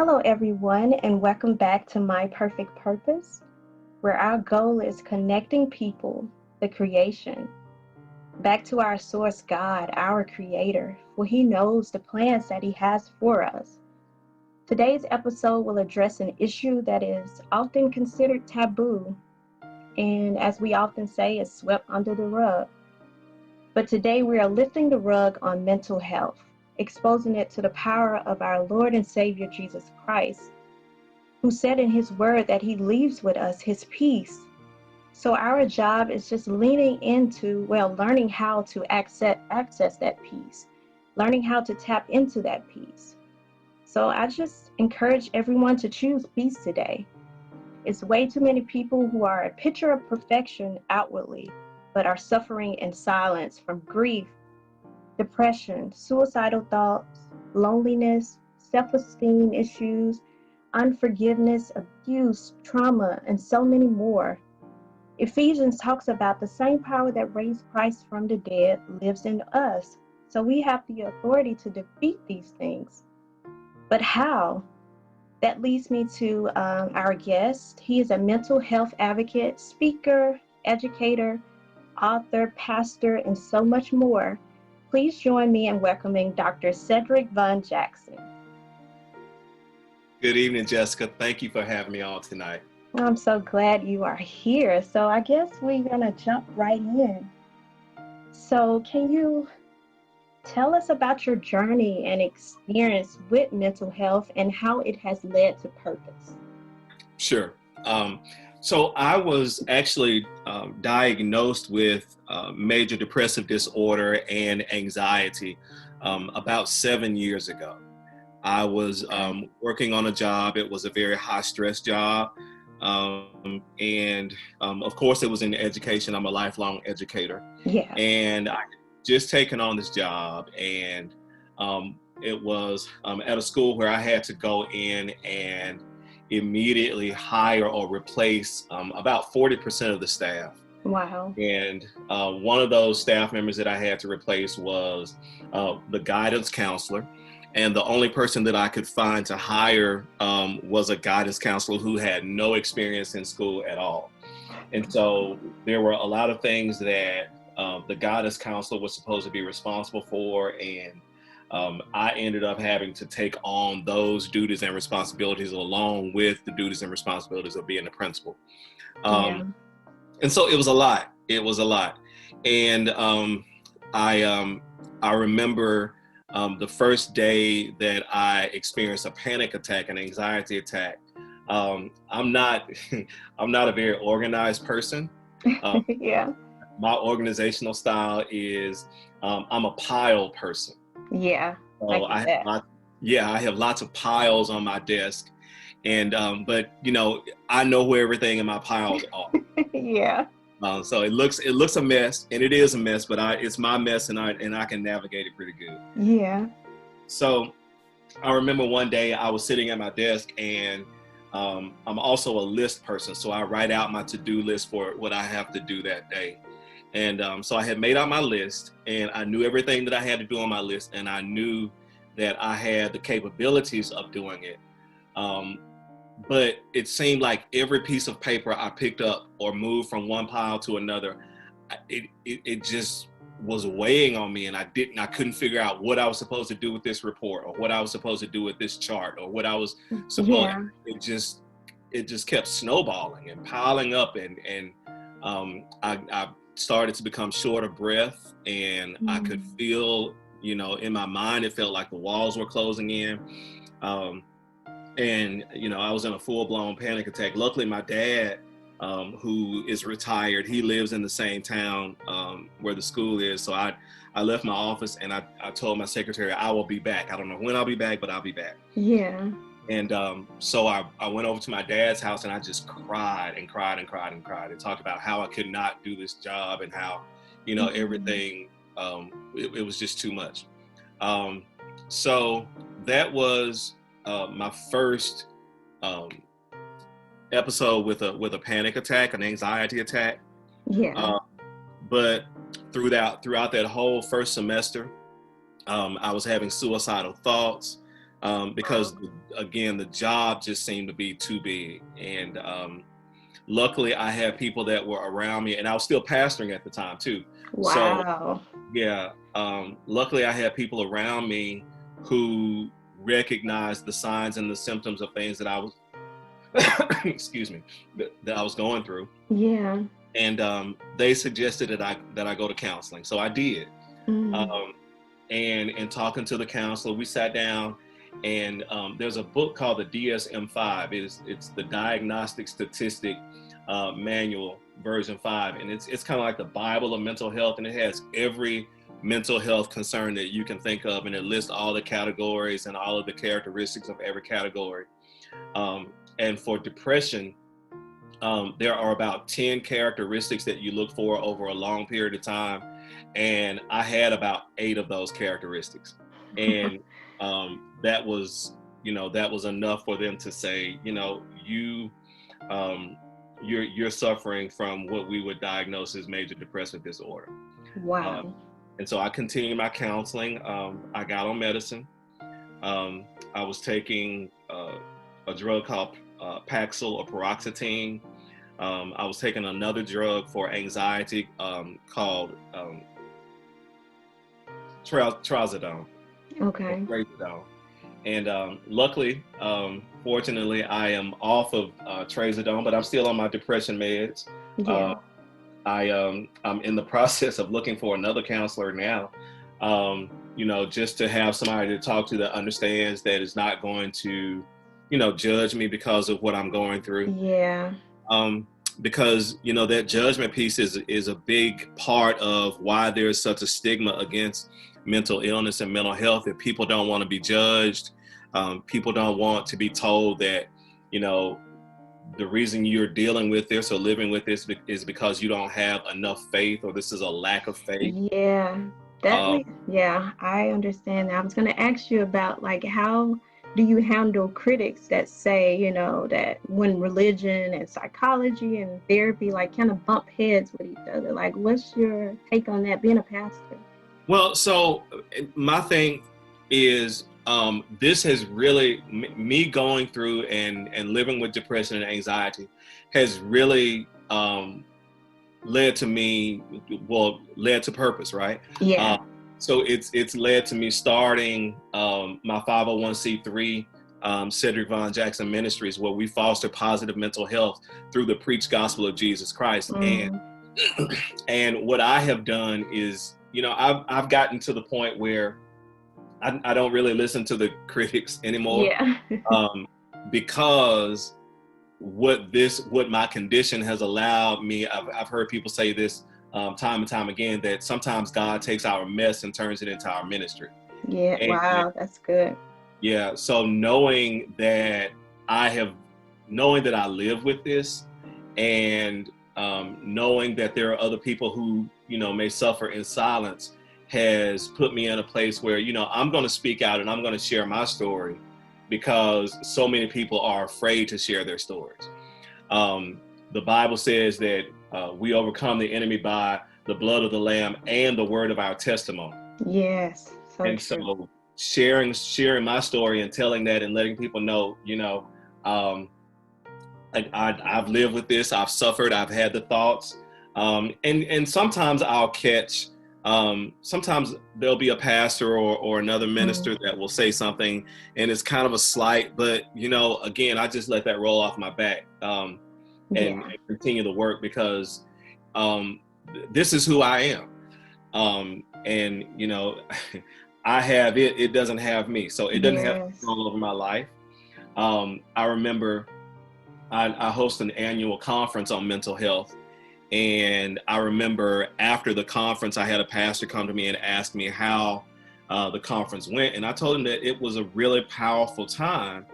Hello, everyone, and welcome back to My Perfect Purpose, where our goal is connecting people, the creation, back to our source God, our Creator, for He knows the plans that He has for us. Today's episode will address an issue that is often considered taboo, and as we often say, is swept under the rug. But today we are lifting the rug on mental health, exposing it to the power of our Lord and Savior Jesus Christ, who said in His word that He leaves with us His peace. So our job is just leaning into, learning how to access that peace, learning how to tap into that peace. So I just encourage everyone to choose peace today. It's way too many people who are a picture of perfection outwardly, but are suffering in silence from grief, depression, suicidal thoughts, loneliness, self-esteem issues, unforgiveness, abuse, trauma, and so many more. Ephesians talks about the same power that raised Christ from the dead lives in us. So we have the authority to defeat these things. But how? That leads me to our guest. He is a mental health advocate, speaker, educator, author, pastor, and so much more. Please join me in welcoming Dr. Cedric Von Jackson. Good evening, Jessica. Thank you for having me on tonight. I'm so glad you are here. So I guess we're going to jump right in. So can you tell us about your journey and experience with mental health and how it has led to purpose? Sure. So I was actually diagnosed with major depressive disorder and anxiety about 7 years ago. I was working on a job. It was a very high stress job. And of course it was in education. I'm a lifelong educator. Yeah. And I had just taken on this job, and it was at a school where I had to go in and immediately hire or replace about 40% of the staff. Wow. And one of those staff members that I had to replace was the guidance counselor. And the only person that I could find to hire was a guidance counselor who had no experience in school at all. And so there were a lot of things that the guidance counselor was supposed to be responsible for. And I ended up having to take on those duties and responsibilities along with the duties and responsibilities of being the principal. And so it was a lot. It was a lot. And I remember the first day that I experienced a panic attack, an anxiety attack. I'm not a very organized person. Yeah. My organizational style is I'm a pile person. Yeah. So I have lots of piles on my desk, and but I know where everything in my piles are. Yeah. So it looks a mess, and it is a mess, but it's my mess, and I can navigate it pretty good. Yeah. So I remember one day I was sitting at my desk, and I'm also a list person, so I write out my to-do list for what I have to do that day. And so I had made out my list, and I knew everything that I had to do on my list, and I knew that I had the capabilities of doing it. But it seemed like every piece of paper I picked up or moved from one pile to another, it just was weighing on me, and I couldn't figure out what I was supposed to do with this report, or what I was supposed to do with this chart, or what I was supposed. Yeah. It just kept snowballing and piling up, and I started to become short of breath, and I could feel, in my mind, it felt like the walls were closing in. And, I was in a full-blown panic attack. Luckily, my dad, who is retired, he lives in the same town where the school is. So I left my office, and I told my secretary, I will be back. I don't know when I'll be back, but I'll be back. Yeah. And so I went over to my dad's house, and I just cried and cried and cried and cried, and talked about how I could not do this job, and how, everything, it was just too much. So that was my first episode with a panic attack, an anxiety attack. Yeah. But throughout that whole first semester, I was having suicidal thoughts. because again, the job just seemed to be too big. And luckily I had people that were around me, and I was still pastoring at the time too. So Wow. yeah, luckily I had people around me who recognized the signs and the symptoms of things that I was, excuse me, that I was going through. Yeah. And they suggested that I go to counseling. So I did. Mm. And in talking to the counselor, we sat down, and there's a book called the DSM-5. It's the Diagnostic Statistic Manual version 5, and it's kind of like the Bible of mental health, and it has every mental health concern that you can think of, and it lists all the categories and all of the characteristics of every category. And for depression, there are about 10 characteristics that you look for over a long period of time. And I had about 8 of those characteristics. And that was enough for them to say, you're suffering from what we would diagnose as major depressive disorder. Wow. And so I continued my counseling. I got on medicine. I was taking a drug called Paxil or paroxetine. I was taking another drug for anxiety called trazodone. Okay. Trazodone. And luckily, fortunately, I am off of trazodone, but I'm still on my depression meds. Yeah. I'm in the process of looking for another counselor now, just to have somebody to talk to that understands, that is not going to, judge me because of what I'm going through. Yeah. Because that judgment piece is a big part of why there's such a stigma against mental illness and mental health. That people don't want to be judged. People don't want to be told that the reason you're dealing with this or living with this is because you don't have enough faith, or this is a lack of faith. Yeah. Yeah, I understand that. I was going to ask you about, like, how do you handle critics that say, that when religion and psychology and therapy like kind of bump heads with each other? Like, what's your take on that, being a pastor? Well, so my thing is, this has really, me going through and living with depression and anxiety has really led to purpose, right? Yeah. So it's led to me starting my 501c3 Cedric Von Jackson Ministries, where we foster positive mental health through the preached gospel of Jesus Christ. And what I have done is, I've gotten to the point where I don't really listen to the critics anymore. Yeah. Because what my condition has allowed me, I've heard people say this time and time again, that sometimes God takes our mess and turns it into our ministry. Yeah. Wow, that's good. Yeah. So knowing that I live with this, and knowing that there are other people who, may suffer in silence, has put me in a place where, I'm going to speak out and I'm going to share my story, because so many people are afraid to share their stories. The Bible says that we overcome the enemy by the blood of the Lamb and the word of our testimony. Yes. So sharing my story and telling that and letting people know, I've lived with this, I've suffered, I've had the thoughts. And sometimes I'll catch, sometimes there'll be a pastor or another minister that will say something, and it's kind of a slight, but again, I just let that roll off my back and continue to work, because this is who I am. And I have it doesn't have me, so it doesn't have control over my life. I remember I host an annual conference on mental health. And I remember after the conference, I had a pastor come to me and ask me how the conference went. And I told him that it was a really powerful time.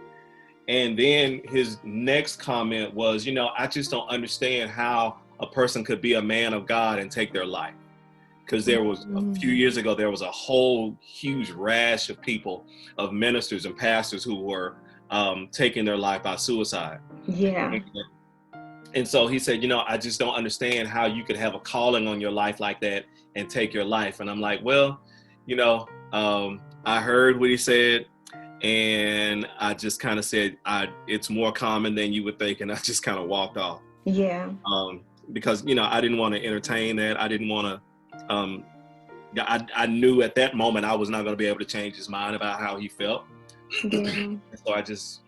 And then his next comment was, I just don't understand how a person could be a man of God and take their life. Because there was a few years ago, there was a whole huge rash of people, of ministers and pastors, who were taking their life by suicide. Yeah. And so he said, I just don't understand how you could have a calling on your life like that and take your life. And I'm like, well, I heard what he said, And I just kind of said, it's more common than you would think. And I just kind of walked off. Yeah. Because, I didn't want to entertain that. I didn't want to, I knew at that moment I was not going to be able to change his mind about how he felt. Yeah. So I just,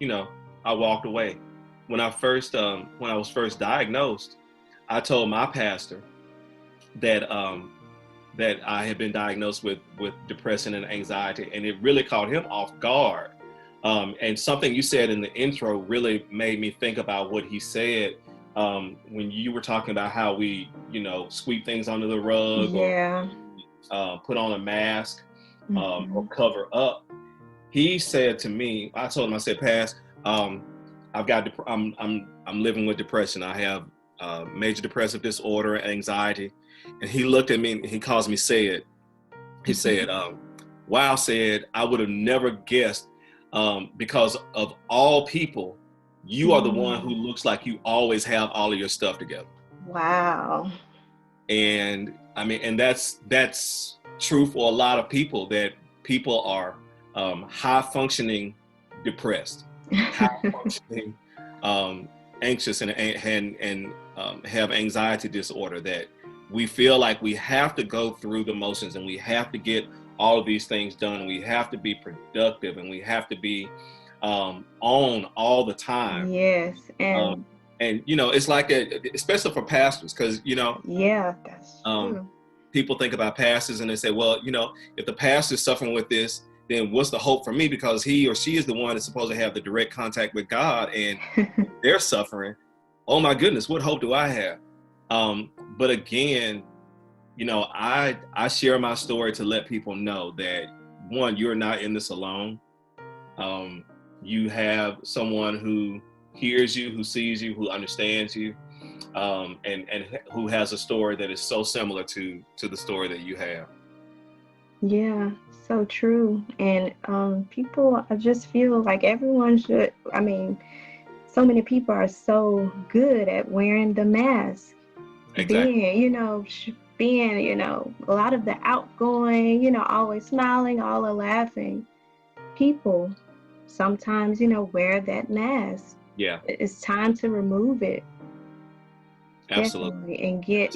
I walked away. When I was first diagnosed, I told my pastor that that I had been diagnosed with depression and anxiety, and it really caught him off guard. And something you said in the intro really made me think about what he said when you were talking about how we, sweep things under the rug, Yeah. or put on a mask, or cover up. He said to me, I told him, I said, Pass, I'm living with depression. I have major depressive disorder, anxiety. And he looked at me and he calls me Sid. He said, wow, Sid, I would have never guessed, because of all people, you are the one who looks like you always have all of your stuff together. Wow. And I mean, and that's true for a lot of people, that people are high functioning depressed, high functioning anxious, and have anxiety disorder, that we feel like we have to go through the motions and we have to get all of these things done. We have to be productive and we have to be on all the time. Yes. And it's like especially for pastors, because yeah, that's true. People think about pastors and they say, well, if the pastor's suffering with this, then what's the hope for me? Because he or she is the one that's supposed to have the direct contact with God, and they're suffering. Oh my goodness, what hope do I have? But again, I share my story to let people know that, one, you're not in this alone. You have someone who hears you, who sees you, who understands you, and who has a story that is so similar to the story that you have. Yeah, so true. And people, I just feel like everyone should, so many people are so good at wearing the mask. Exactly. Being, a lot of the outgoing, always smiling, all are laughing people sometimes, wear that mask. Yeah. It's time to remove it. Absolutely. Definitely. And get,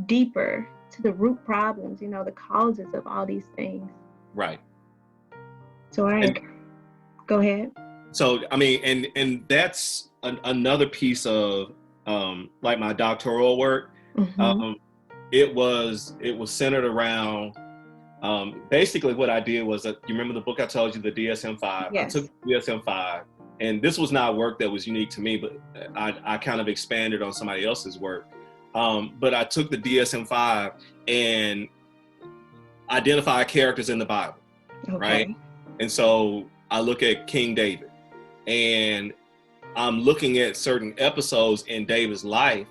deeper to the root problems, the causes of all these things. Right. So go ahead. So, and that's another piece of, like my doctoral work. It was centered around, basically what I did was, you remember the book I told you, the DSM-5? Yes. I took the DSM-5, and this was not work that was unique to me, but I kind of expanded on somebody else's work. But I took the DSM-5 and identified characters in the Bible, right? And so I look at King David, and I'm looking at certain episodes in David's life,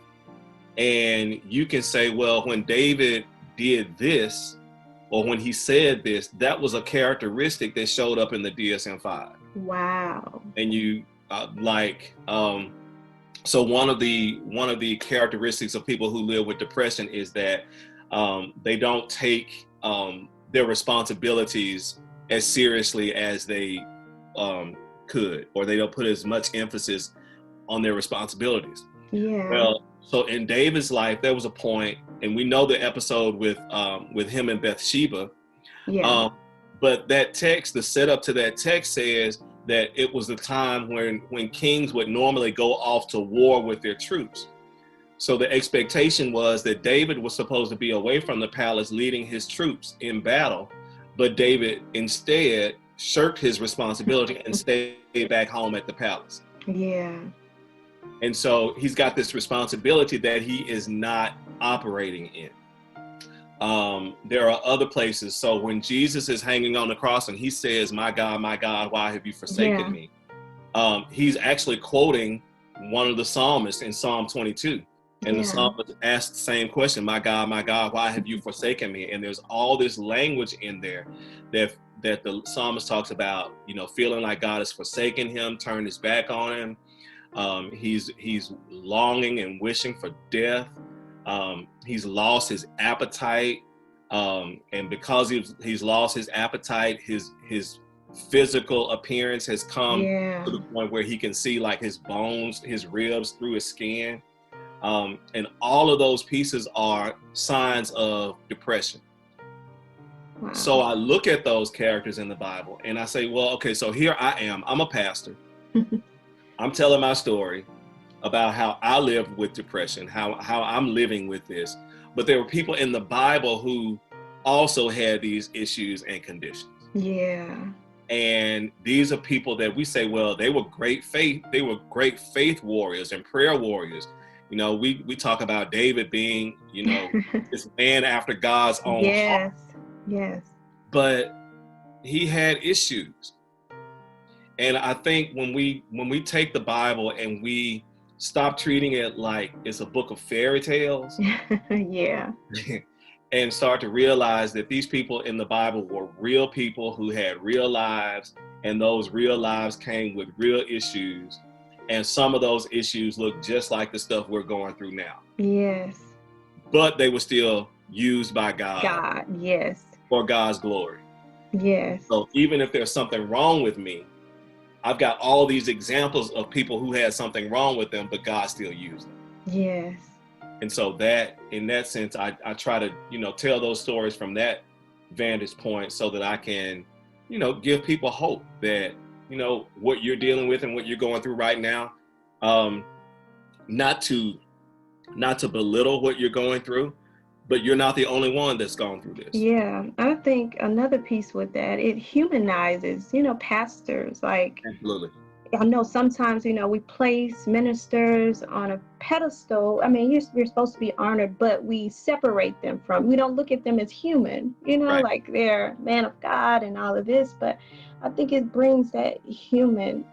and you can say, well, when David did this, or when he said this, that was a characteristic that showed up in the DSM-5. Wow. And you so one of the characteristics of people who live with depression is that they don't take their responsibilities as seriously as they could, or they don't put as much emphasis on their responsibilities. Yeah. Well, so in David's life, there was a point, and we know the episode with him and Bathsheba. Yeah. But that text, the setup to that text says that it was the time when kings would normally go off to war with their troops. So the expectation was that David was supposed to be away from the palace leading his troops in battle, but David instead shirked his responsibility and stayed back home at the palace. Yeah. And so he's got this responsibility that he is not operating in. There are other places. So when Jesus is hanging on the cross and he says, my God, why have you forsaken me? He's actually quoting one of the psalmists in Psalm 22. And the psalmist asked the same question, my God, why have you forsaken me? And there's all this language in there that the psalmist talks about, feeling like God has forsaken him, turned his back on him. He's longing and wishing for death. He's lost his appetite. And because he's lost his appetite, his physical appearance has come Yeah. to the point where he can see like his bones, his ribs through his skin. And all of those pieces are signs of depression. Wow. So I look at those characters in the Bible and I say, well, okay, so here I am. I'm a pastor. I'm telling my story about how I live with depression, how I'm living with this. But there were people in the Bible who also had these issues and conditions. Yeah. And these are people that we say, well, they were great faith warriors and prayer warriors. You know, we talk about David being, you know, this man after God's own heart. Yes. But he had issues. And I think when we take the Bible and we stop treating it like it's a book of fairy tales, Yeah. and start to realize that these people in the Bible were real people who had real lives, and those real lives came with real issues. And some of those issues look just like the stuff we're going through now. Yes. But they were still used by God. Yes. For God's glory. Yes. So even if there's something wrong with me, I've got all these examples of people who had something wrong with them, but God still used them. Yes. And so that, in that sense, I try to, you know, tell those stories from that vantage point so that I can, you know, give people hope that, you know, what you're dealing with and what you're going through right now, not to belittle what you're going through, but you're not the only one that's gone through this. Yeah. I think another piece with that, it humanizes, you know, pastors. Like, Absolutely. I know sometimes, you know, we place ministers on a pedestal. I mean, we're supposed to be honored, but we separate them we don't look at them as human, you know, Right. like they're man of God and all of this. But I think it brings that human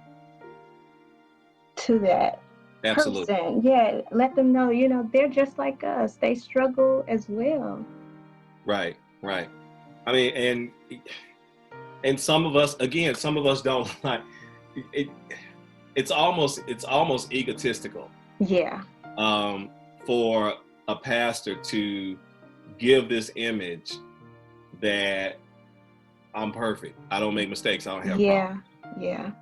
to that Absolutely. person. Yeah, let them know, you know, they're just like us. They struggle as well. Right. I mean, and some of us don't like it. It's almost egotistical. Yeah. For a pastor to give this image that I'm perfect, I don't make mistakes, I don't have problems. Yeah.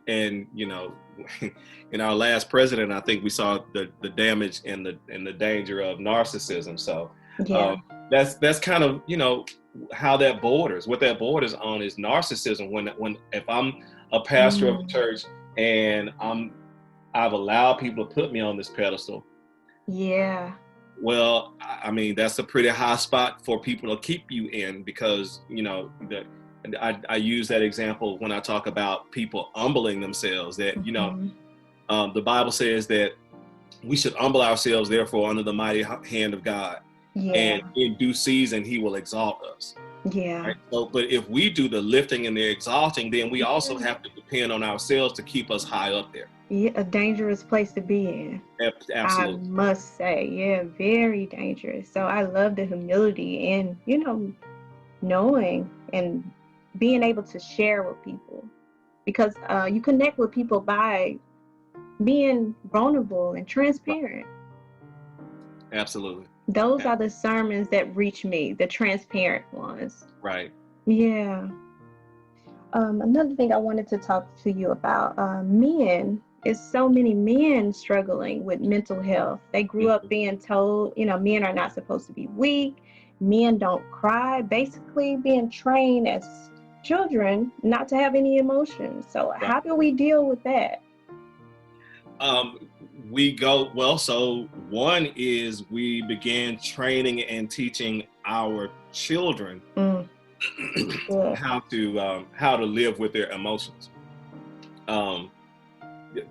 And you know, in our last president, I think we saw the damage and the danger of narcissism. So that's kind of, you know, how that borders. What that borders on is narcissism. When if I'm a pastor of a church and I've allowed people to put me on this pedestal. Yeah. Well, I mean, that's a pretty high spot for people to keep you in, because, you know, I use that example when I talk about people humbling themselves, that, you know, the Bible says that we should humble ourselves, therefore, under the mighty hand of God. Yeah. And in due season, he will exalt us. Yeah. Right? So, but if we do the lifting and the exalting, then we also have to depend on ourselves to keep us high up there. Yeah, a dangerous place to be in. Absolutely. I must say, yeah, very dangerous. So I love the humility and, you know, knowing and being able to share with people, because you connect with people by being vulnerable and transparent. Absolutely. Those are the sermons that reach me, the transparent ones. Right. Yeah. Another thing I wanted to talk to you about, men, is so many men struggling with mental health. They grew up being told, you know, men are not supposed to be weak, men don't cry, basically being trained as children not to have any emotions. So how do we deal with that? So one is we began training and teaching our children how to live with their emotions.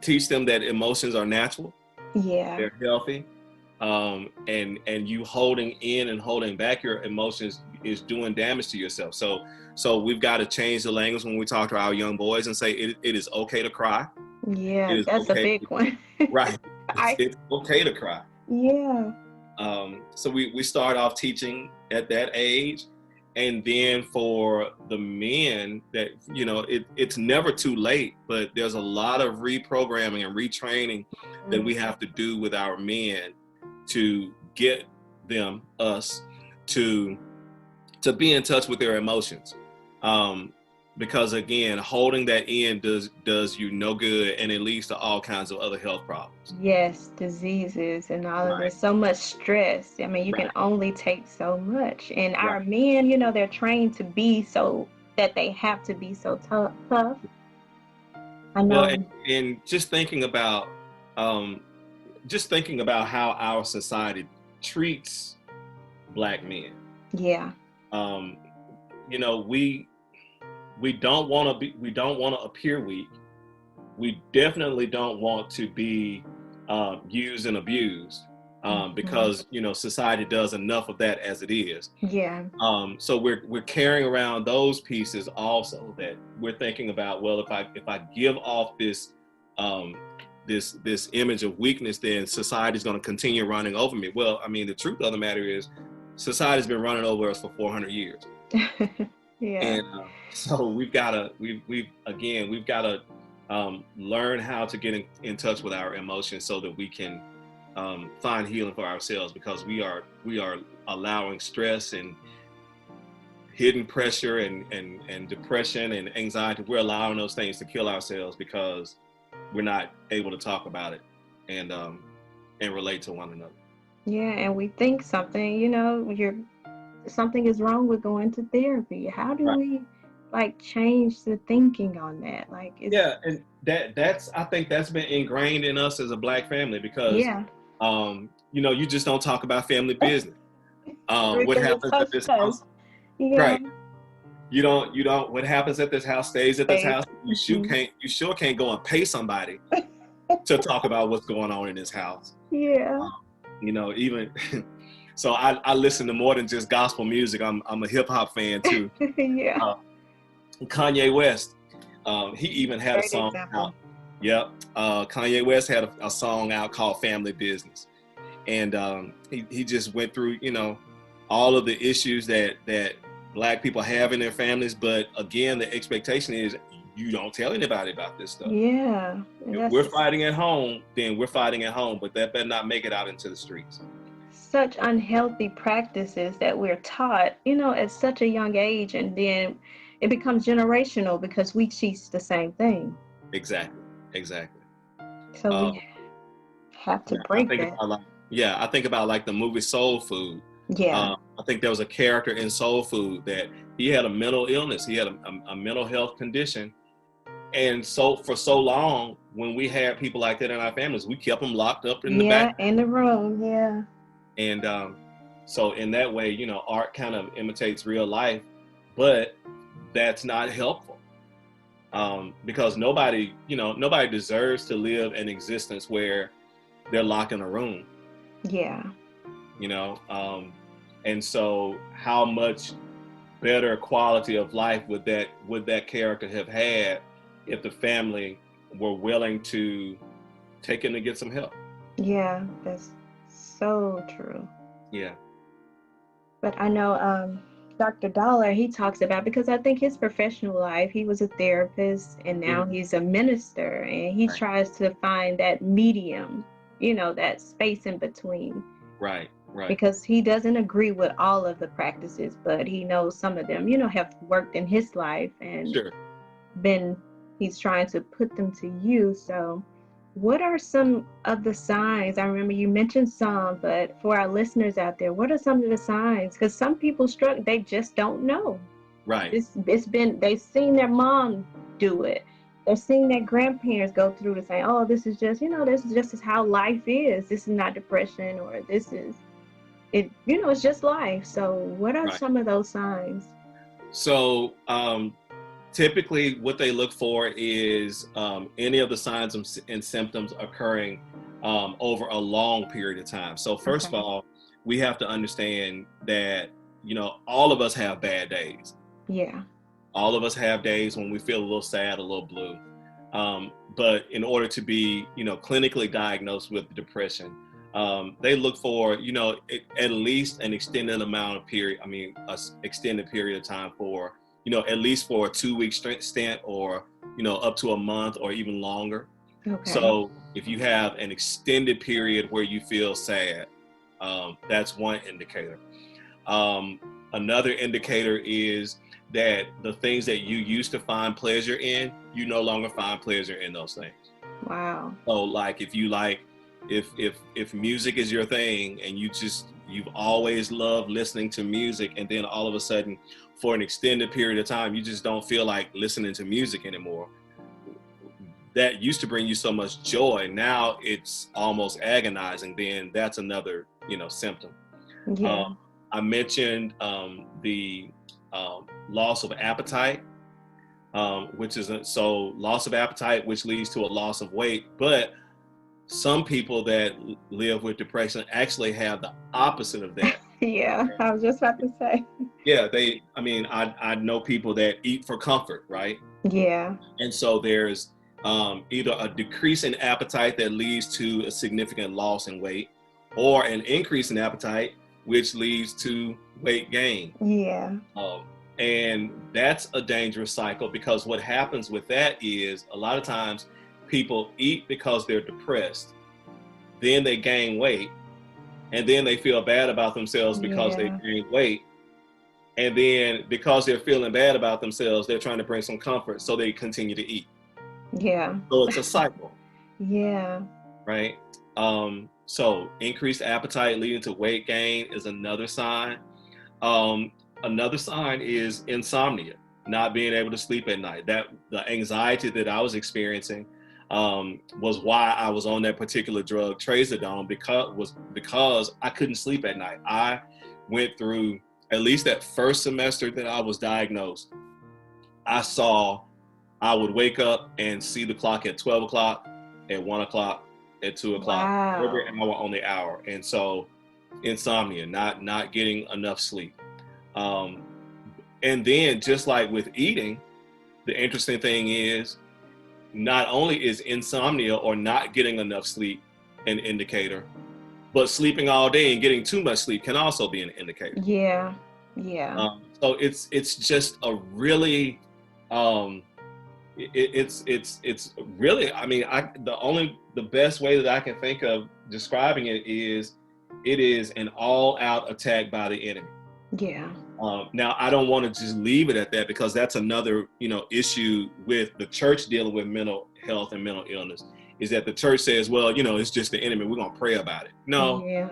Teach them that emotions are natural. Yeah. They're healthy. And you holding in and holding back your emotions is doing damage to yourself. So we've got to change the language when we talk to our young boys and say it is okay to cry. Yeah, that's a big one. Right. It's okay to cry. Yeah. So we start off teaching at that age. And then for the men, that, you know, it's never too late, but there's a lot of reprogramming and retraining that we have to do with our men to get us to be in touch with their emotions. because again, holding that in does you no good, and it leads to all kinds of other health problems. Yes, diseases and all of Right. this, so much stress. I mean, you can Right. only take so much. And Right. our men, they're trained to be so that they have to be so tough. I Well, know. and um, just thinking about how our society treats Black men. Yeah. Um, you know, we don't want to appear weak. We definitely don't want to be used and abused, because society does enough of that as it is. Yeah. So we're carrying around those pieces also, that we're thinking about, well, if I give off this this image of weakness, then society's going to continue running over me. Well, I mean, the truth of the matter is, society's been running over us for 400 years. Yeah. And so we've got to learn how to get in touch with our emotions, so that we can find healing for ourselves, because we are allowing stress and hidden pressure and depression and anxiety. We're allowing those things to kill ourselves because we're not able to talk about it and relate to one another. Yeah, and we think something is wrong with going to therapy. How do Right. we change the thinking on that? Yeah, and I think that's been ingrained in us as a Black family, because Yeah. you just don't talk about family business. What Because it's happens at hush this hush. house? Yeah. Right. You don't what happens at this house stays at this Stays. house. You sure can't go and pay somebody to talk about what's going on in this house. Yeah. Even so I listen to more than just gospel music. I'm a hip hop fan too. Yeah. Kanye West, he even had a Great song example. out. Yep. Kanye West had a song out called Family Business. And he just went through, all of the issues that Black people have in their families. But again, the expectation is you don't tell anybody about this stuff. Yeah. If we're fighting at home, then we're fighting at home, but that better not make it out into the streets. Such unhealthy practices that we're taught, at such a young age, and then it becomes generational because we teach the same thing. Exactly. So we have to break that. I think about the movie Soul Food. Yeah. I think there was a character in Soul Food that he had a mental illness. He had a mental health condition. And so for so long, when we had people like that in our families, we kept them locked up in the back. Yeah, in the room. Yeah. And so in that way, art kind of imitates real life, but that's not helpful. Because nobody deserves to live an existence where they're locked in a room. Yeah. And so how much better quality of life would that character have had if the family were willing to take him to get some help? Yeah, that's so true. Yeah. But I know Dr. Dollar, he talks about, because I think his professional life, he was a therapist and now he's a minister, and he tries to find that medium, that space in between. Right. Because he doesn't agree with all of the practices, but he knows some of them, have worked in his life, and he's trying to put them to use. So what are some of the signs? I remember you mentioned some, but for our listeners out there, what are some of the signs? Because some people they just don't know. Right. They've seen their mom do it. They're seeing their grandparents go through it, saying, oh, this is just how life is. This is not depression, or this is it, it's just life. So what are some of those signs? So typically what they look for is any of the signs and symptoms occurring over a long period of time. So first of all, we have to understand that, all of us have bad days. Yeah. All of us have days when we feel a little sad, a little blue. But in order to be, clinically diagnosed with depression, they look for, at least an extended period of time for, at least for a 2-week stint, or, up to a month or even longer. Okay. So if you have an extended period where you feel sad, that's one indicator. Another indicator is that the things that you used to find pleasure in, you no longer find pleasure in those things. Wow. So like if music is your thing and you've always loved listening to music, and then all of a sudden for an extended period of time you just don't feel like listening to music anymore, that used to bring you so much joy, now it's almost agonizing, then that's another, symptom. Yeah. I mentioned the loss of appetite, which is so loss of appetite, which leads to a loss of weight. But some people that live with depression actually have the opposite of that. Yeah, I was just about to say. Yeah, I know people that eat for comfort, right? Yeah. And so there's either a decrease in appetite that leads to a significant loss in weight, or an increase in appetite, which leads to weight gain. Yeah. And that's a dangerous cycle, because what happens with that is a lot of times people eat because they're depressed, then they gain weight, and then they feel bad about themselves because they gain weight. And then because they're feeling bad about themselves, they're trying to bring some comfort, so they continue to eat. Yeah. So it's a cycle. Yeah. Right? So increased appetite leading to weight gain is another sign. Another sign is insomnia, not being able to sleep at night. That the anxiety that I was experiencing was why I was on that particular drug, trazodone, because I couldn't sleep at night. I went through, at least that first semester that I was diagnosed, I would wake up and see the clock at 12 o'clock, at 1 o'clock, at 2 o'clock, every hour on the hour. And so insomnia, not getting enough sleep. And then just like with eating, the interesting thing is not only is insomnia or not getting enough sleep an indicator, but sleeping all day and getting too much sleep can also be an indicator. Yeah. So it's just a really, it's really, the best way that I can think of describing it is an all-out attack by the enemy. Yeah. Now, I don't want to just leave it at that, because that's another, issue with the church dealing with mental health and mental illness, is that the church says, well, it's just the enemy, we're going to pray about it. No. Yeah.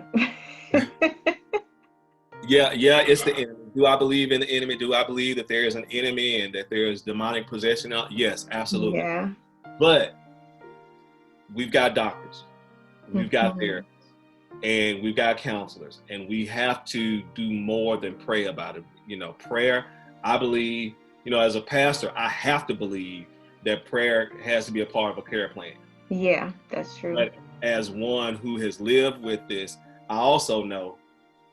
Yeah, it's the enemy. Do I believe in the enemy? Do I believe that there is an enemy and that there is demonic possession? Yes, absolutely. Yeah. But we've got doctors, we've got therapists, and we've got counselors, and we have to do more than pray about it. Prayer, I believe, as a pastor, I have to believe that prayer has to be a part of a care plan. Yeah, that's true. But as one who has lived with this, I also know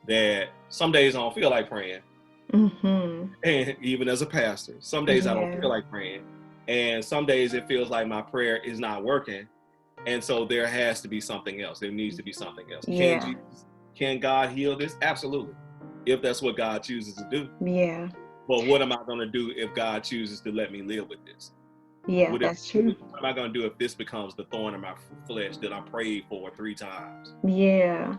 that some days I don't feel like praying. And even as a pastor, some days I don't feel like praying. And some days it feels like my prayer is not working. And so there has to be something else. There needs to be something else. Yeah. Can God heal this? Absolutely. If that's what God chooses to do. Yeah. But what am I going to do if God chooses to let me live with this? Yeah, that's true. What am I going to do if this becomes the thorn in my flesh that I prayed for 3 times? Yeah.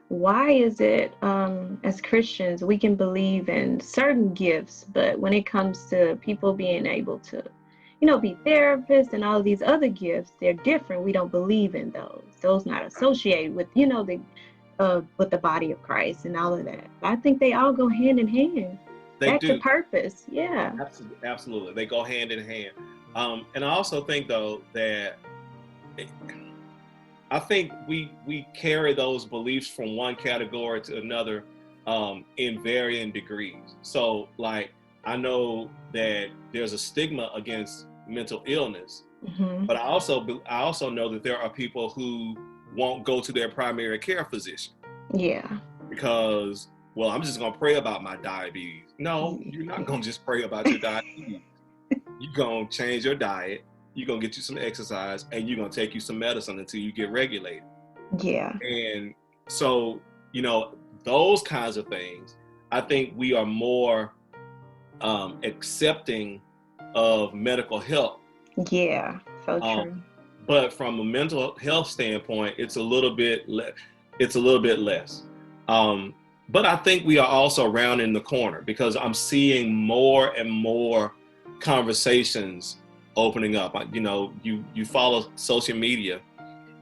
Why is it, as Christians, we can believe in certain gifts, but when it comes to people being able to, be therapists and all of these other gifts, they're different. We don't believe in those. Those not associated with, with the body of Christ and all of that. I think they all go hand in hand. They do. To purpose. Yeah. Absolutely. They go hand in hand. And I also think, though, that I think we carry those beliefs from one category to another in varying degrees. So, like, I know that there's a stigma against mental illness, but I also know that there are people who won't go to their primary care physician. Yeah. Because, well, I'm just going to pray about my diabetes. No, you're not going to just pray about your diabetes. You're going to change your diet. You're going to get you some exercise, and you're going to take you some medicine until you get regulated. Yeah. And so, those kinds of things, I think we are more accepting of medical help. Yeah, so true. But from a mental health standpoint, it's a little bit less. But I think we are also rounding the corner, because I'm seeing more and more conversations opening up. You follow social media,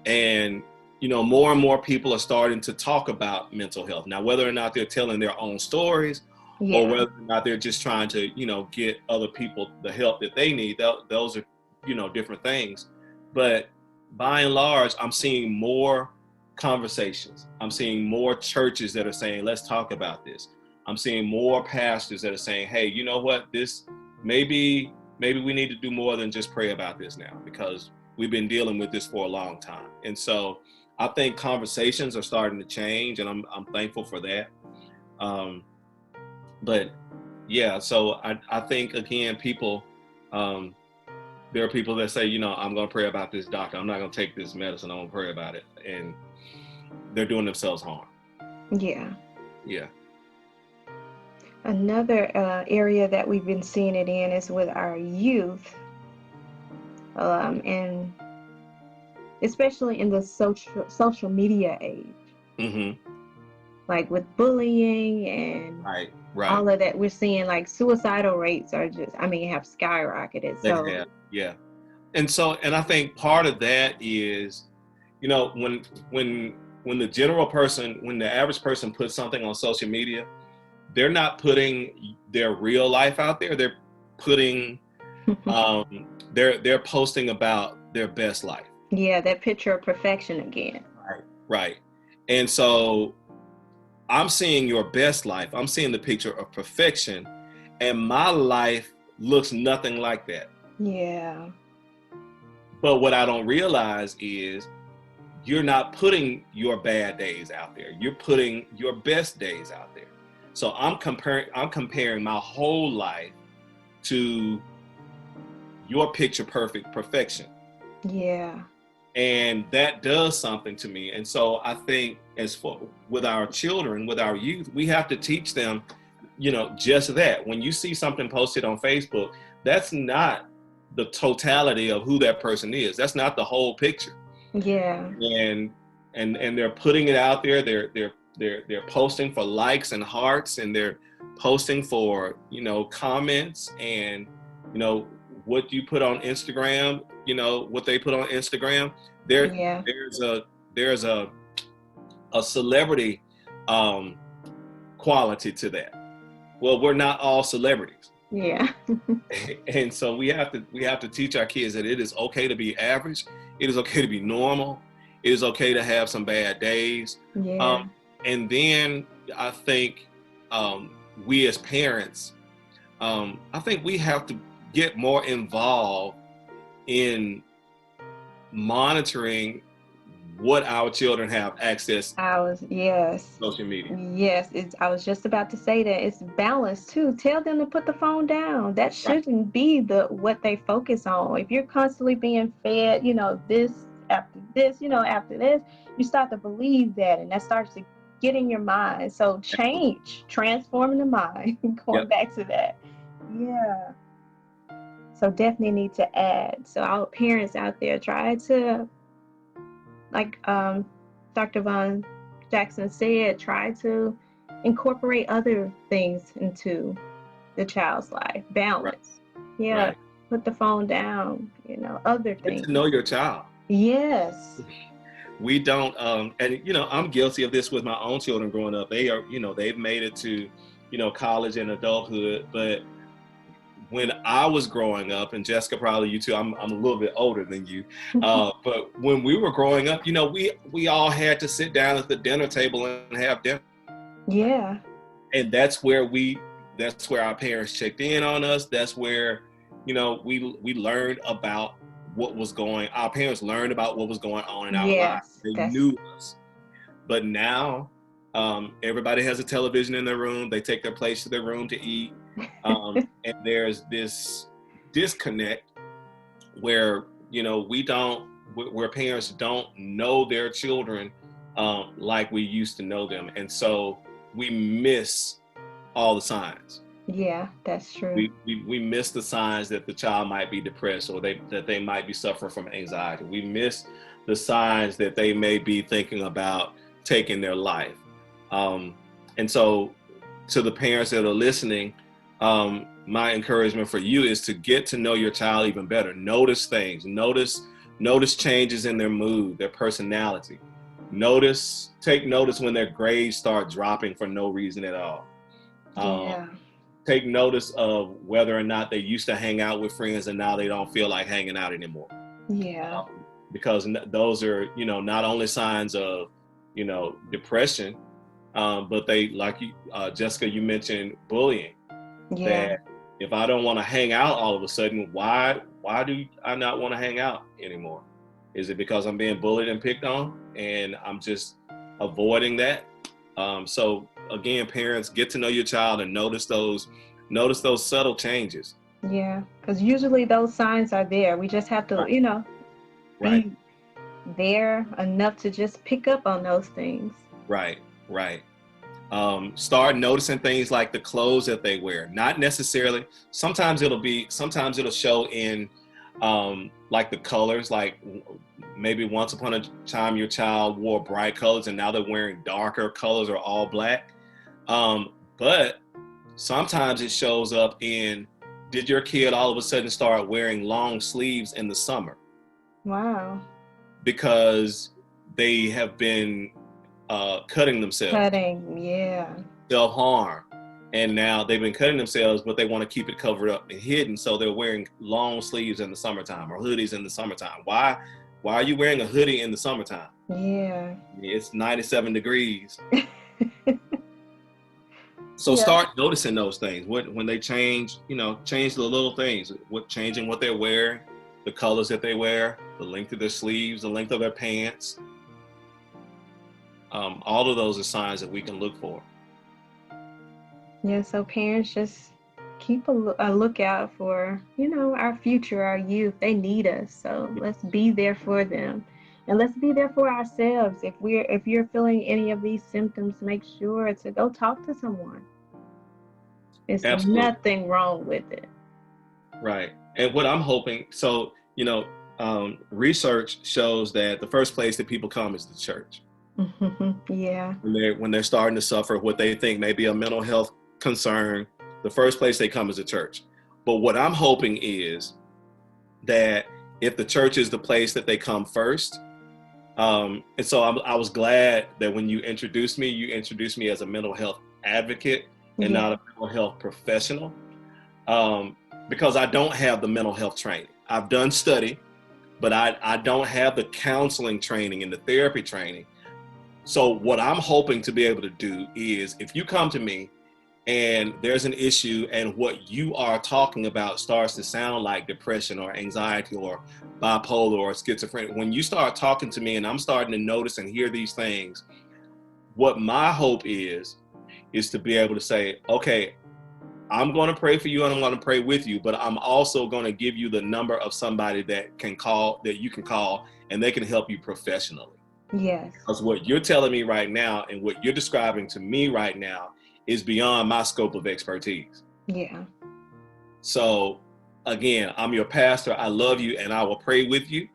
and more and more people are starting to talk about mental health. Now, whether or not they're telling their own stories, or Yeah. whether or not they're just trying to get other people the help that they need, those are different things. But by and large, I'm seeing more conversations. I'm seeing more churches that are saying, let's talk about this. I'm seeing more pastors that are saying, hey, you know what, this maybe we need to do more than just pray about this now, because we've been dealing with this for a long time. And so I think conversations are starting to change, and I'm thankful for that. But yeah, so I think, again, people, there are people that say, I'm going to pray about this doctor. I'm not going to take this medicine. I'm going to pray about it. And they're doing themselves harm. Yeah. Yeah. Another area that we've been seeing it in is with our youth, and especially in the social media age. Mm-hmm. Like with bullying and Right. all of that, we're seeing like suicidal rates are just, have skyrocketed. So yeah. And I think part of that is, when the general person, when the average person puts something on social media, they're not putting their real life out there. They're putting, they're posting about their best life. Yeah, that picture of perfection again. Right. And so I'm seeing your best life. I'm seeing the picture of perfection, and my life looks nothing like that. Yeah. But what I don't realize is you're not putting your bad days out there. You're putting your best days out there. So I'm comparing my whole life to your picture perfect perfection. Yeah. And that does something to me. And so I think, with our children, with our youth, we have to teach them, just that. When you see something posted on Facebook, that's not the totality of who that person is. That's not the whole picture. Yeah. And they're putting it out there. They're posting for likes and hearts, and they're posting for, comments, and, what you put on Instagram, what they put on Instagram. There's a celebrity quality to that. Well, we're not all celebrities. Yeah. And so we have to teach our kids that it is okay to be average. It is okay to be normal. It is okay to have some bad days. Yeah. And then I think we as parents, I think we have to get more involved in monitoring what our children have access Yes. social media. Yes, I was just about to say that it's balanced too. Tell them to put the phone down. That shouldn't be what they focus on. If you're constantly being fed, this after this, after this, you start to believe that, and that starts to get in your mind. So transforming the mind, going back to that. Yeah. So definitely need to add. So our parents out there, try to, like Dr. Von Jackson said, try to incorporate other things into the child's life. Balance. Right. Yeah. Right. Put the phone down, other things. Get to know your child. Yes. We don't, and I'm guilty of this with my own children growing up. They are, they've made it to, college and adulthood. But when I was growing up, and Jessica, probably you too, I'm a little bit older than you, but when we were growing up, we all had to sit down at the dinner table and have dinner. Yeah. And that's where our parents checked in on us. That's where, we learned about our parents learned about what was going on in our lives. They knew us. But now, everybody has a television in their room. They take their plates to their room to eat. And there's this disconnect where, where parents don't know their children like we used to know them. And so we miss all the signs. Yeah, that's true. We miss the signs that the child might be depressed, or that they might be suffering from anxiety. We miss the signs that they may be thinking about taking their life. And so to the parents that are listening, my encouragement for you is to get to know your child even better. Notice things, notice changes in their mood, their personality. Take notice when their grades start dropping for no reason at all. Yeah. Take notice of whether or not they used to hang out with friends and now they don't feel like hanging out anymore. Yeah. Because those are, not only signs of, depression, but they, like you, Jessica, you mentioned bullying. Yeah. That if I don't want to hang out all of a sudden, why do I not want to hang out anymore? Is it because I'm being bullied and picked on and I'm just avoiding that? So again, parents, get to know your child and notice those subtle changes. Yeah. Because usually those signs are there. We just have to, Right. be there enough to just pick up on those things. Right. Start noticing things like the clothes that they wear. Not necessarily. Sometimes it'll show in like the colors. Like maybe once upon a time your child wore bright colors and now they're wearing darker colors or all black. But sometimes it shows up in, did your kid all of a sudden start wearing long sleeves in the summer? Wow. Because they have been cutting themselves. Yeah. Self-harm. And now they've been cutting themselves, but they want to keep it covered up and hidden. So they're wearing long sleeves in the summertime or hoodies in the summertime. Why are you wearing a hoodie in the summertime? Yeah. It's 97 degrees. So Yeah. start noticing those things. When they change the little things. Changing what they're wearing, the colors that they wear, the length of their sleeves, the length of their pants. All of those are signs that we can look for. Yeah, so parents just keep a lookout for, our future, our youth. They need us. So let's be there for them. And let's be there for ourselves. If you're feeling any of these symptoms, make sure to go talk to someone. There's nothing wrong with it. Right. And what I'm hoping, research shows that the first place that people come is the church. Yeah. When they're starting to suffer what they think may be a mental health concern, the first place they come is the church. But what I'm hoping is that if the church is the place that they come first, and so I was glad that when you introduced me as a mental health advocate and not a mental health professional, because I don't have the mental health training. I've done study, but I don't have the counseling training and the therapy training. So what I'm hoping to be able to do is, if you come to me and there's an issue and what you are talking about starts to sound like depression or anxiety or bipolar or schizophrenia, when you start talking to me and I'm starting to notice and hear these things, what my hope is to be able to say, okay, I'm going to pray for you and I'm going to pray with you, but I'm also going to give you the number of somebody that you can call and they can help you professionally. Yes. Because what you're telling me right now and what you're describing to me right now is beyond my scope of expertise. Yeah. So again, I'm your pastor. I love you and I will pray with you.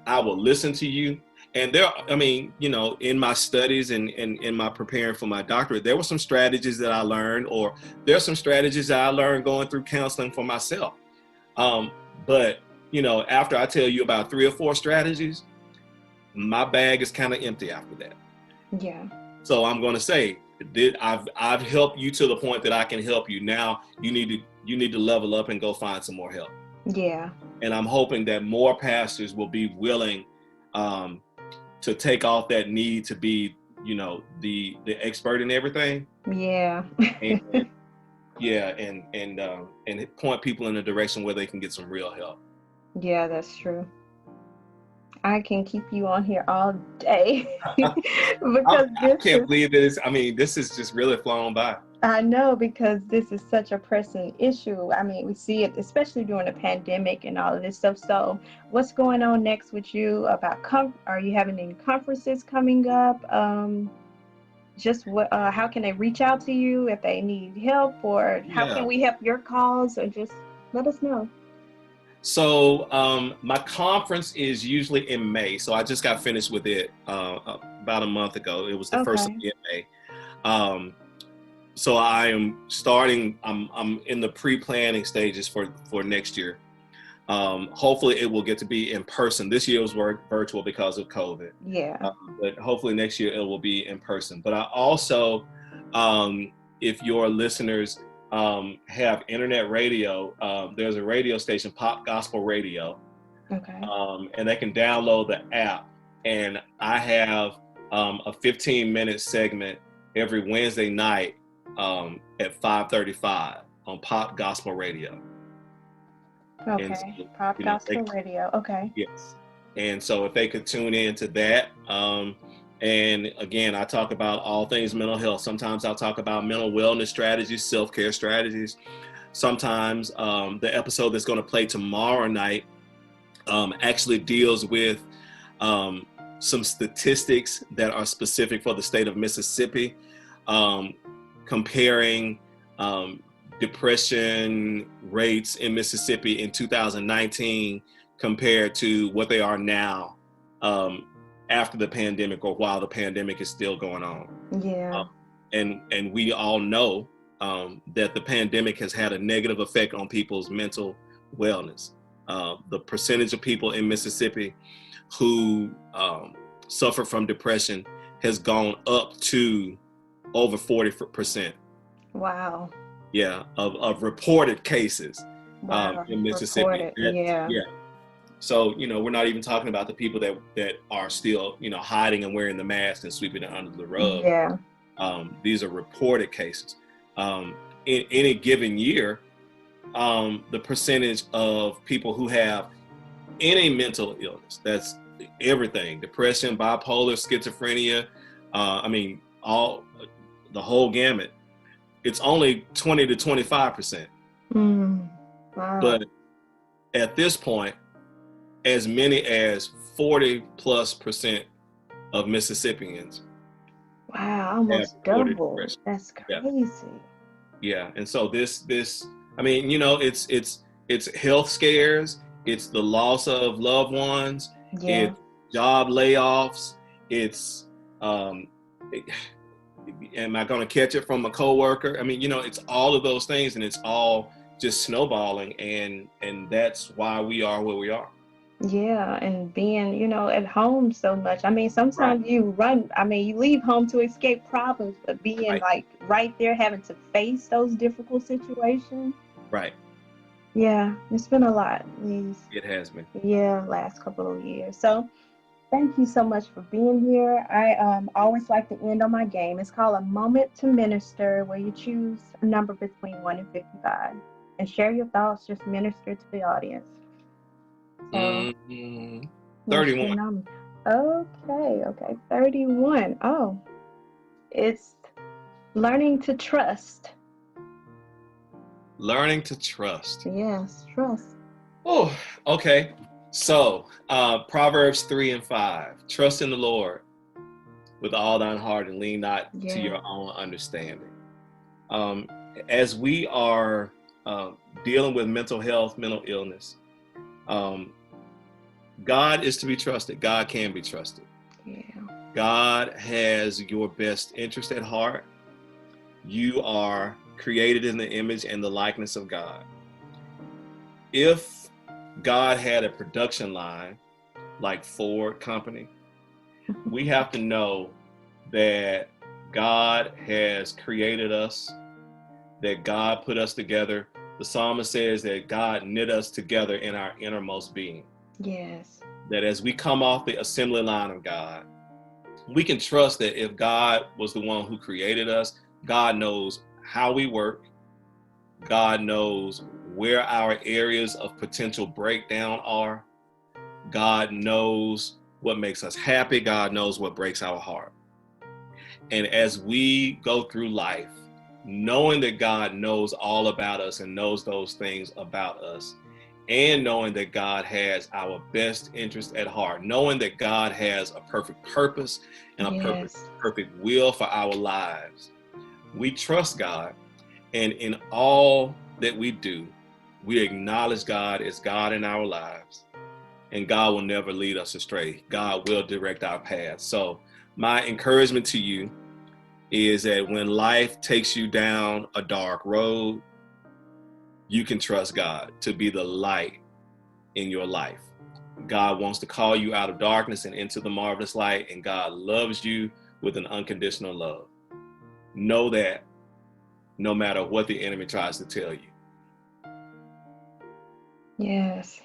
I will listen to you. And in my studies and in my preparing for my doctorate, there were some strategies that I learned, or there's some strategies that I learned going through counseling for myself. But after I tell you about 3 or 4 strategies, my bag is kind of empty after that. Yeah. So I'm going to say that I've helped you to the point that I can help you. Now you need to level up and go find some more help. Yeah. And I'm hoping that more pastors will be willing to take off that need to be, the expert in everything. Yeah. and point people in a direction where they can get some real help. Yeah, that's true. I can keep you on here all day because I can't believe this. This is just really flown by. I know, because this is such a pressing issue. We see it, especially during the pandemic and all of this stuff. So what's going on next with you about are you having any conferences coming up? How can they reach out to you if they need help, or how can we help your cause, or just let us know? So my conference is usually in May. So I just got finished with it about a month ago. It was the first of May. So I am starting. I'm in the pre-planning stages for next year. Hopefully it will get to be in person. This year was virtual because of COVID. Yeah. But hopefully next year it will be in person. But I also, if your listeners have internet radio, there's a radio station, Pop Gospel Radio. Okay. And they can download the app. And I have a 15-minute segment every Wednesday night at 5:35 on Pop Gospel Radio. Okay. So, Pop Gospel Radio. Okay. Yes. And so if they could tune in to that, and again, I talk about all things mental health. Sometimes I'll talk about mental wellness strategies, self-care strategies. Sometimes the episode that's going to play tomorrow night actually deals with some statistics that are specific for the state of Mississippi, comparing depression rates in Mississippi in 2019 compared to what they are now after the pandemic, or while the pandemic is still going on. Yeah. And we all know that the pandemic has had a negative effect on people's mental wellness. The percentage of people in Mississippi who suffer from depression has gone up to over 40%. Wow. Yeah, of reported cases in Mississippi. Reported. Yeah. So, we're not even talking about the people that are still, hiding and wearing the mask and sweeping it under the rug. Yeah. These are reported cases. In any given year, the percentage of people who have any mental illness, that's everything, depression, bipolar, schizophrenia, the whole gamut, it's only 20 to 25%. Wow. But at this point, as many as 40+% of Mississippians. Wow, almost double. That's crazy. Yeah, and so this, it's health scares, it's the loss of loved ones, it's job layoffs, it's am I going to catch it from a coworker? It's all of those things, and it's all just snowballing, and that's why we are where we are. Yeah, and being, at home so much. Sometimes you run, you leave home to escape problems, but being right there, having to face those difficult situations. Right. Yeah, it's been a lot. It has been. Yeah, last couple of years. So thank you so much for being here. I always like to end on my game. It's called A Moment to Minister, where you choose a number between 1 and 55 and share your thoughts, just minister to the audience. So, 31. Okay, 31. Oh, it's learning to trust. Learning to trust. Yes, trust. Oh, okay. So, Proverbs 3 and 5. Trust in the Lord with all thine heart and lean not to your own understanding. As we are dealing with mental health, mental illness, God is to be trusted. God can be trusted. Yeah. God has your best interest at heart. You are created in the image and the likeness of God. If God had a production line like Ford Company, we have to know that God has created us, that God put us together. The psalmist says that God knit us together in our innermost being. Yes. That as we come off the assembly line of God, we can trust that if God was the one who created us, God knows how we work. God knows where our areas of potential breakdown are. God knows what makes us happy. God knows what breaks our heart. And as we go through life, knowing that God knows all about us and knows those things about us, and knowing that God has our best interest at heart, knowing that God has a perfect purpose and a perfect will for our lives, we trust God. And in all that we do, we acknowledge God as God in our lives, and God will never lead us astray. God will direct our path. So my encouragement to you is that when life takes you down a dark road, you can trust God to be the light in your life. God wants to call you out of darkness and into the marvelous light, and God loves you with an unconditional love. Know that no matter what the enemy tries to tell you. Yes.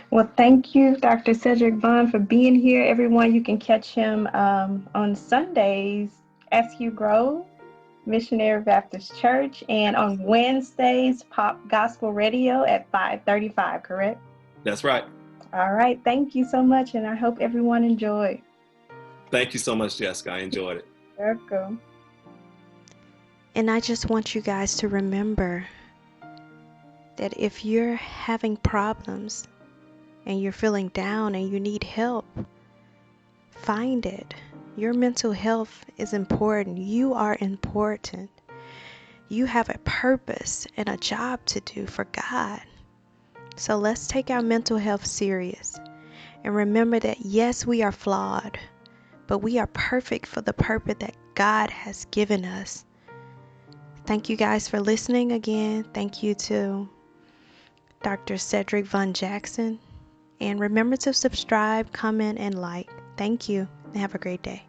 Well, thank you, Dr. Cedric Vaughn, for being here. Everyone, you can catch him on Sundays, Askew Grove Missionary Baptist Church, and on Wednesdays, Pop Gospel Radio at 5:35, correct? That's right. All right. Thank you so much, and I hope everyone enjoyed. Thank you so much, Jessica. I enjoyed it. Welcome. And I just want you guys to remember that if you're having problems and you're feeling down and you need help, find it. Your mental health is important. You are important. You have a purpose and a job to do for God. So let's take our mental health serious. And remember that yes, we are flawed, but we are perfect for the purpose that God has given us. Thank you guys for listening again. Thank you to Dr. Cedric Von Jackson. And remember to subscribe, comment, and like. Thank you, and have a great day.